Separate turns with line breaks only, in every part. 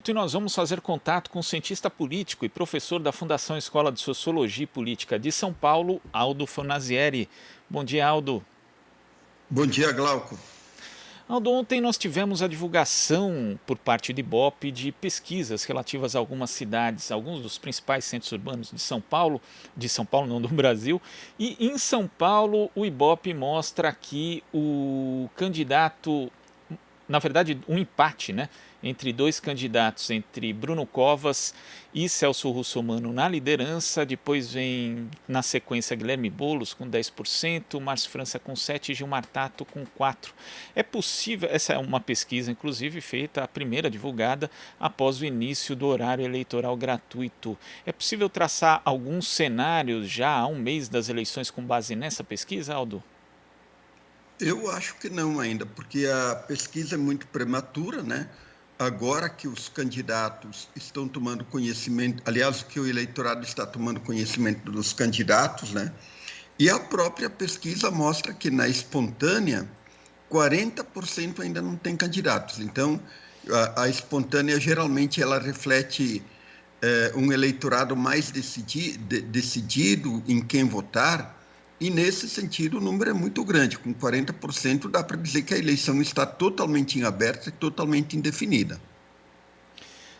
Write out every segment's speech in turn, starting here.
18 e nós vamos fazer contato com o cientista político e professor da Fundação Escola de Sociologia e Política de São Paulo, Aldo Fornazieri. Bom dia, Aldo.
Bom dia, Glauco.
Aldo, ontem nós tivemos a divulgação por parte do IBOP de pesquisas relativas a algumas cidades, alguns dos principais centros urbanos de São Paulo não, do Brasil, e em São Paulo o IBOP mostra que o candidato, na verdade, um empate, né, entre dois candidatos, entre Bruno Covas e Celso Russomano na liderança. Depois vem, na sequência, Guilherme Boulos com 10%, Márcio França com 7% e Gilmar Tato com 4%. É possível, essa é uma pesquisa, inclusive, feita, a primeira divulgada, após o início do horário eleitoral gratuito. É possível traçar alguns cenários já há um mês das eleições com base nessa pesquisa, Aldo?
Eu acho que não ainda, porque a pesquisa é muito prematura, né? Agora que os candidatos estão tomando conhecimento, aliás, que o eleitorado está tomando conhecimento dos candidatos, né? E a própria pesquisa mostra que na espontânea, 40% ainda não tem candidatos. Então, a espontânea geralmente ela reflete um eleitorado mais decidido em quem votar, e nesse sentido o número é muito grande. Com 40% dá para dizer que a eleição está totalmente em aberto e totalmente indefinida.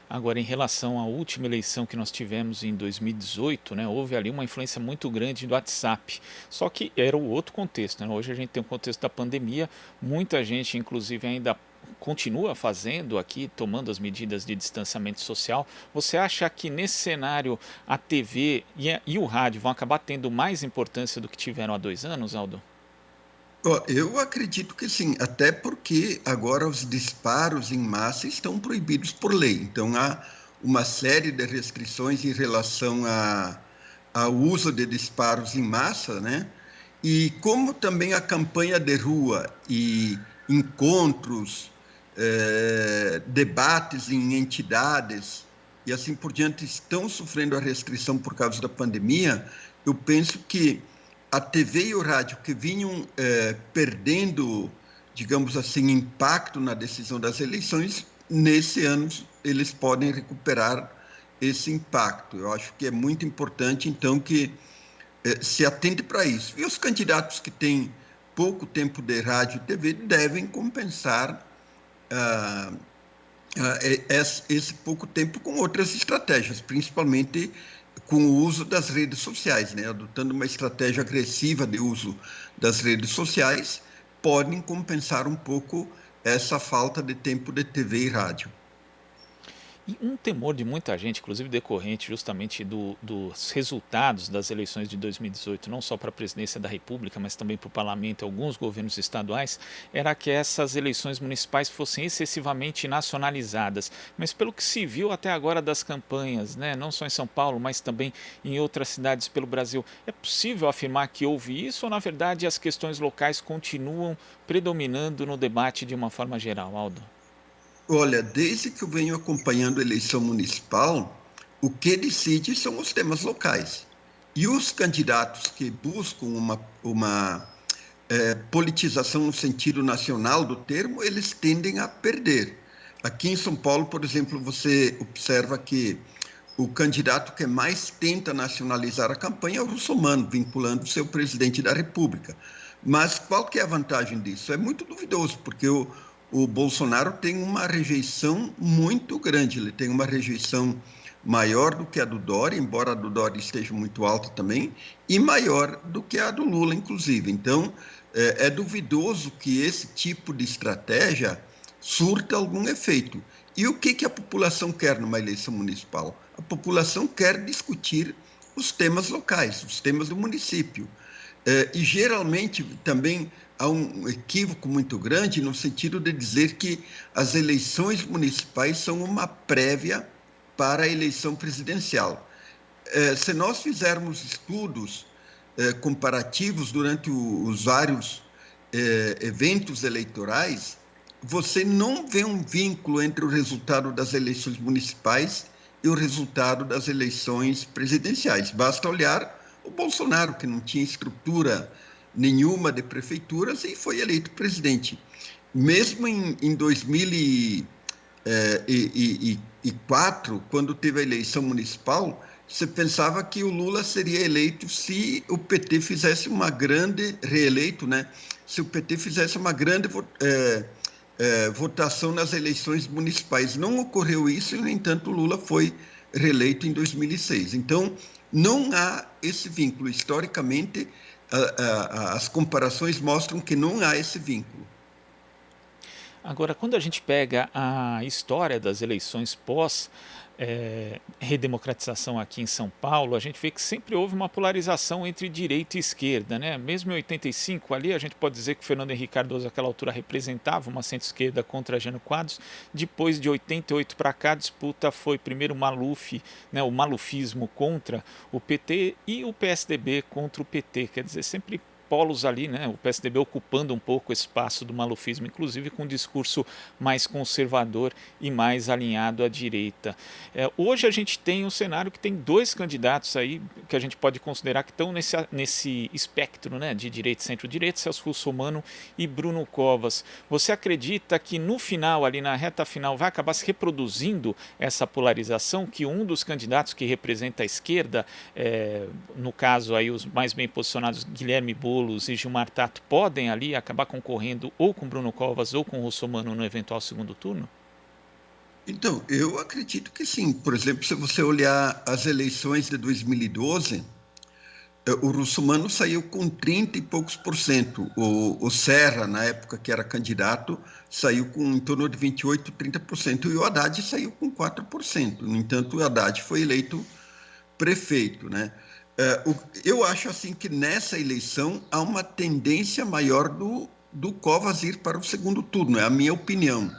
Agora, em relação à última eleição que nós tivemos em 2018, né, houve ali uma influência muito grande do WhatsApp. Só que era o outro contexto, né? Hoje a gente tem um contexto da pandemia, muita gente, inclusive, ainda continua fazendo aqui, tomando as medidas de distanciamento social. Você acha que nesse cenário a TV e o rádio vão acabar tendo mais importância do que tiveram há 2 anos, Aldo?
Eu acredito que sim, até porque agora os disparos em massa estão proibidos por lei. Então, há uma série de restrições em relação ao uso de disparos em massa, né? E como também a campanha de rua e encontros, debates em entidades e assim por diante estão sofrendo a restrição por causa da pandemia, eu penso que a TV e o rádio que vinham perdendo, digamos assim, impacto na decisão das eleições, nesse ano eles podem recuperar esse impacto. Eu acho que é muito importante, então, que se atente para isso. E os candidatos que têm pouco tempo de rádio e TV devem compensar ah, esse pouco tempo com outras estratégias, principalmente com o uso das redes sociais, né? Adotando uma estratégia agressiva de uso das redes sociais, podem compensar um pouco essa falta de tempo de TV e rádio.
E um temor de muita gente, inclusive decorrente justamente dos resultados das eleições de 2018, não só para a presidência da República, mas também para o parlamento e alguns governos estaduais, era que essas eleições municipais fossem excessivamente nacionalizadas. Mas pelo que se viu até agora das campanhas, né, não só em São Paulo, mas também em outras cidades pelo Brasil, é possível afirmar que houve isso ou, na verdade, as questões locais continuam predominando no debate de uma forma geral, Aldo?
Olha, desde que eu venho acompanhando a eleição municipal, o que decide são os temas locais. E os candidatos que buscam uma politização no sentido nacional do termo, eles tendem a perder. Aqui em São Paulo, por exemplo, você observa que o candidato que mais tenta nacionalizar a campanha é o Russomano, vinculando o seu presidente da República. Mas qual que é a vantagem disso? É muito duvidoso, porque o Bolsonaro tem uma rejeição muito grande, ele tem uma rejeição maior do que a do Dória, embora a do Dória esteja muito alta também, e maior do que a do Lula, inclusive. Então, é duvidoso que esse tipo de estratégia surta algum efeito. E o que a população quer numa eleição municipal? A população quer discutir os temas locais, os temas do município. E geralmente também há um equívoco muito grande no sentido de dizer que as eleições municipais são uma prévia para a eleição presidencial. Se nós fizermos estudos comparativos durante os vários eventos eleitorais, você não vê um vínculo entre o resultado das eleições municipais e o resultado das eleições presidenciais. Basta olhar o Bolsonaro, que não tinha estrutura nenhuma de prefeituras e foi eleito presidente. Mesmo em 2018, 2004, quando teve a eleição municipal, você pensava que o Lula seria eleito se o PT fizesse uma grande, reeleito, né? Se o PT fizesse uma grande votação nas eleições municipais. Não ocorreu isso e, no entanto, o Lula foi reeleito em 2006. Então, não há esse vínculo. Historicamente, as comparações mostram que não há esse vínculo.
Agora, quando a gente pega a história das eleições pós redemocratização aqui em São Paulo, a gente vê que sempre houve uma polarização entre direita e esquerda, né? Mesmo em 85, ali a gente pode dizer que o Fernando Henrique Cardoso, àquela altura, representava uma centro-esquerda contra Jânio Quadros. Depois de 88 para cá, a disputa foi primeiro o Maluf, né, o malufismo contra o PT e o PSDB contra o PT, quer dizer, sempre polos ali, né? O PSDB ocupando um pouco o espaço do malufismo, inclusive com um discurso mais conservador e mais alinhado à direita. Hoje a gente tem um cenário que tem dois candidatos aí que a gente pode considerar que estão nesse espectro, né, de direita e centro-direita, Celso Russomano e Bruno Covas. Você acredita que no final, ali na reta final, vai acabar se reproduzindo essa polarização, que um dos candidatos que representa a esquerda, no caso aí os mais bem posicionados, Guilherme Boulos e Gilmar Tato, podem ali acabar concorrendo ou com Bruno Covas ou com Russomano no eventual segundo turno?
Então, eu acredito que sim. Por exemplo, se você olhar as eleições de 2012, o Russomano saiu com 30 e poucos por cento. O Serra, na época que era candidato, saiu com em torno de 28, 30%. E o Haddad saiu com 4%. No entanto, o Haddad foi eleito prefeito, né? Eu acho assim que nessa eleição há uma tendência maior do Covas ir para o segundo turno, é a minha opinião.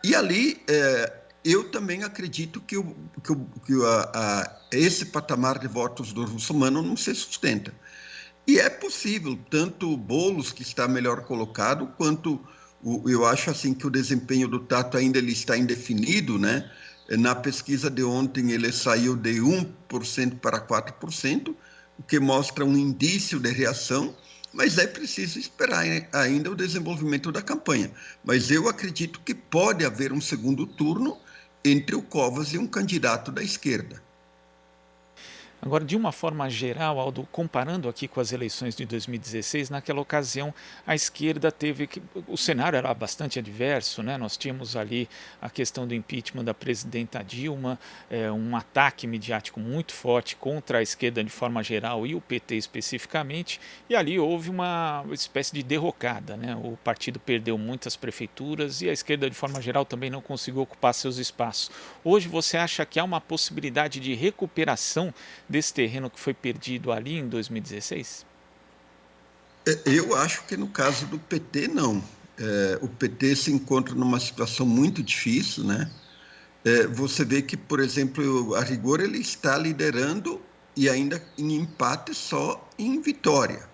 E ali eu também acredito que esse patamar de votos do Russomano não se sustenta. E é possível, tanto o Boulos, que está melhor colocado, quanto eu acho assim que o desempenho do Tato ainda ele está indefinido, né? Na pesquisa de ontem ele saiu de 1% para 4%, o que mostra um indício de reação, mas é preciso esperar ainda o desenvolvimento da campanha. Mas eu acredito que pode haver um segundo turno entre o Covas e um candidato da esquerda.
Agora, de uma forma geral, Aldo, comparando aqui com as eleições de 2016, naquela ocasião a esquerda teve que. O cenário era bastante adverso, né? Nós tínhamos ali a questão do impeachment da presidenta Dilma, um ataque midiático muito forte contra a esquerda de forma geral e o PT especificamente, e ali houve uma espécie de derrocada, né? O partido perdeu muitas prefeituras e a esquerda de forma geral também não conseguiu ocupar seus espaços. Hoje você acha que há uma possibilidade de recuperação desse terreno que foi perdido ali em 2016?
Eu acho que no caso do PT, não. O PT se encontra numa situação muito difícil, né? Você vê que, por exemplo, a rigor ele está liderando e ainda em empate só em Vitória,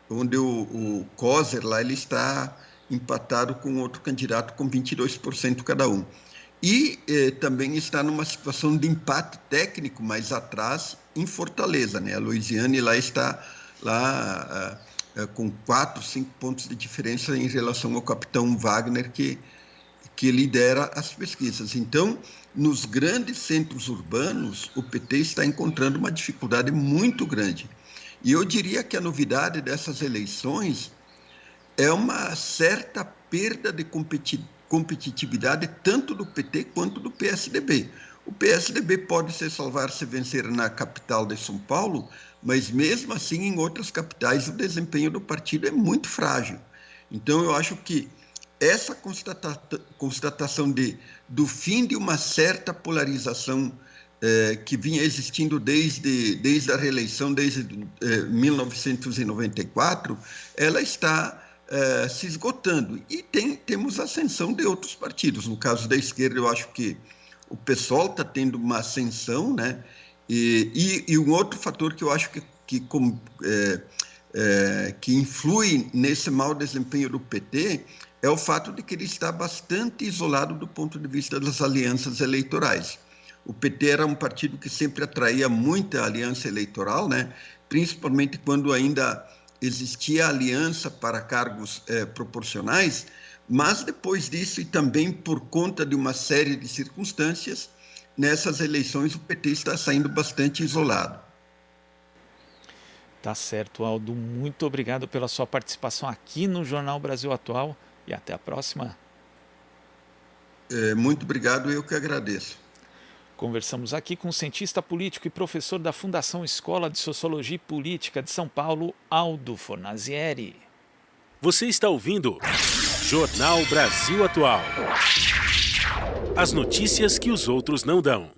onde o Coser lá ele está empatado com outro candidato com 22% cada um. E também está numa situação de empate técnico mais atrás em Fortaleza, né? A Louisiane lá está lá com 4, 5 pontos de diferença em relação ao capitão Wagner, que lidera as pesquisas. Então, nos grandes centros urbanos, o PT está encontrando uma dificuldade muito grande. E eu diria que a novidade dessas eleições é uma certa perda de competitividade tanto do PT quanto do PSDB. O PSDB pode se salvar se vencer na capital de São Paulo, mas mesmo assim em outras capitais o desempenho do partido é muito frágil. Então eu acho que essa constatação do fim de uma certa polarização que vinha existindo desde a reeleição, desde 1994, ela está se esgotando. E temos ascensão de outros partidos. No caso da esquerda, eu acho que o PSOL está tendo uma ascensão, né? E um outro fator que eu acho que influi nesse mau desempenho do PT é o fato de que ele está bastante isolado do ponto de vista das alianças eleitorais. O PT era um partido que sempre atraía muita aliança eleitoral, né? Principalmente quando ainda existia aliança para cargos proporcionais, Mas depois disso, e também por conta de uma série de circunstâncias, nessas eleições o PT está saindo bastante isolado.
Tá certo, Aldo. Muito obrigado pela sua participação aqui no Jornal Brasil Atual e até a próxima.
Muito obrigado, eu que agradeço.
Conversamos aqui com o cientista político e professor da Fundação Escola de Sociologia e Política de São Paulo, Aldo Fornazieri.
Você está ouvindo Jornal Brasil Atual. As notícias que os outros não dão.